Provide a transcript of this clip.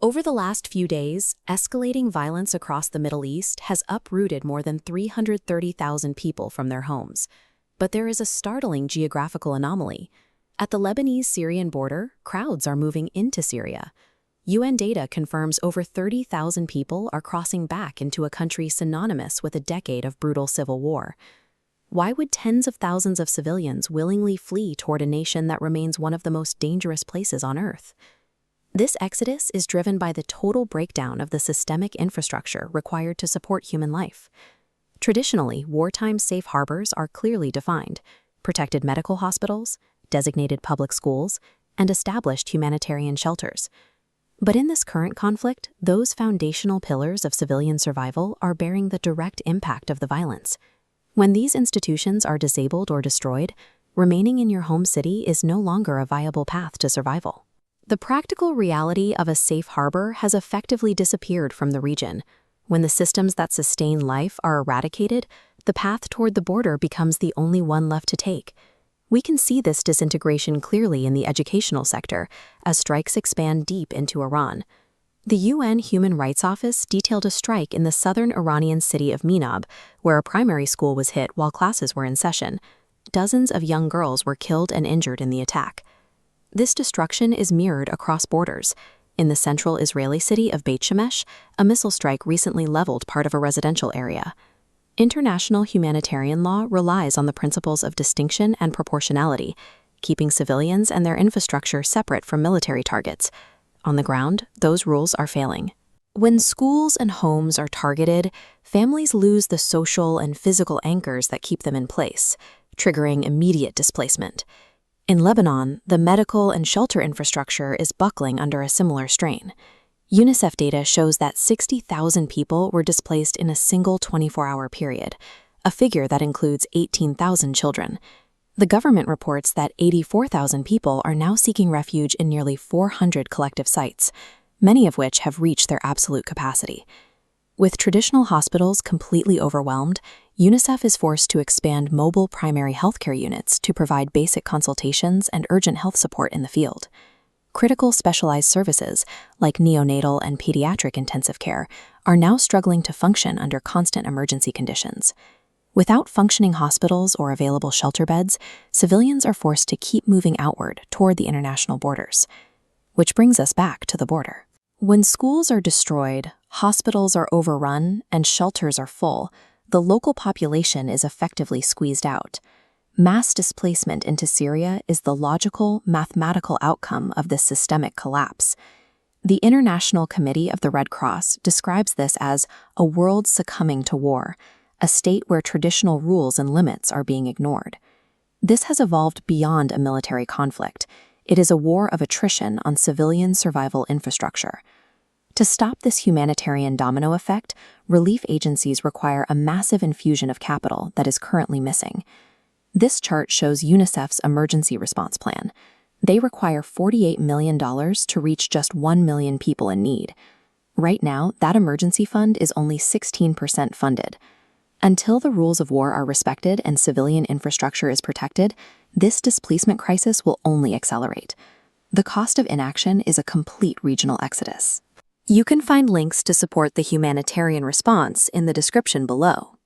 Over the last few days, escalating violence across the Middle East has uprooted more than 330,000 people from their homes. But there is a startling geographical anomaly. At the Lebanese-Syrian border, crowds are moving into Syria. UN data confirms over 30,000 people are crossing back into a country synonymous with a decade of brutal civil war. Why would tens of thousands of civilians willingly flee toward a nation that remains one of the most dangerous places on Earth? This exodus is driven by the total breakdown of the systemic infrastructure required to support human life. Traditionally, wartime safe harbors are clearly defined: protected medical hospitals, designated public schools, and established humanitarian shelters. But in this current conflict, those foundational pillars of civilian survival are bearing the direct impact of the violence. When these institutions are disabled or destroyed, remaining in your home city is no longer a viable path to survival. The practical reality of a safe harbor has effectively disappeared from the region. When the systems that sustain life are eradicated, the path toward the border becomes the only one left to take. We can see this disintegration clearly in the educational sector as strikes expand deep into Iran. The UN Human Rights Office detailed a strike in the southern Iranian city of Minab, where a primary school was hit while classes were in session. Dozens of young girls were killed and injured in the attack. This destruction is mirrored across borders. In the central Israeli city of Beit Shemesh, a missile strike recently leveled part of a residential area. International humanitarian law relies on the principles of distinction and proportionality, keeping civilians and their infrastructure separate from military targets. On the ground, those rules are failing. When schools and homes are targeted, families lose the social and physical anchors that keep them in place, triggering immediate displacement. In Lebanon, the medical and shelter infrastructure is buckling under a similar strain. UNICEF data shows that 60,000 people were displaced in a single 24-hour period, a figure that includes 18,000 children. The government reports that 84,000 people are now seeking refuge in nearly 400 collective sites, many of which have reached their absolute capacity. With traditional hospitals completely overwhelmed, UNICEF is forced to expand mobile primary healthcare units to provide basic consultations and urgent health support in the field. Critical specialized services, like neonatal and pediatric intensive care, are now struggling to function under constant emergency conditions. Without functioning hospitals or available shelter beds, civilians are forced to keep moving outward toward the international borders. Which brings us back to the border. When schools are destroyed, hospitals are overrun, and shelters are full, the local population is effectively squeezed out. Mass displacement into Syria is the logical, mathematical outcome of this systemic collapse. The International Committee of the Red Cross describes this as a world succumbing to war, a state where traditional rules and limits are being ignored. This has evolved beyond a military conflict. It is a war of attrition on civilian survival infrastructure. To stop this humanitarian domino effect, relief agencies require a massive infusion of capital that is currently missing. This chart shows UNICEF's emergency response plan. They require $48 million to reach just 1 million people in need. Right now, that emergency fund is only 16% funded. Until the rules of war are respected and civilian infrastructure is protected, this displacement crisis will only accelerate. The cost of inaction is a complete regional exodus. You can find links to support the humanitarian response in the description below.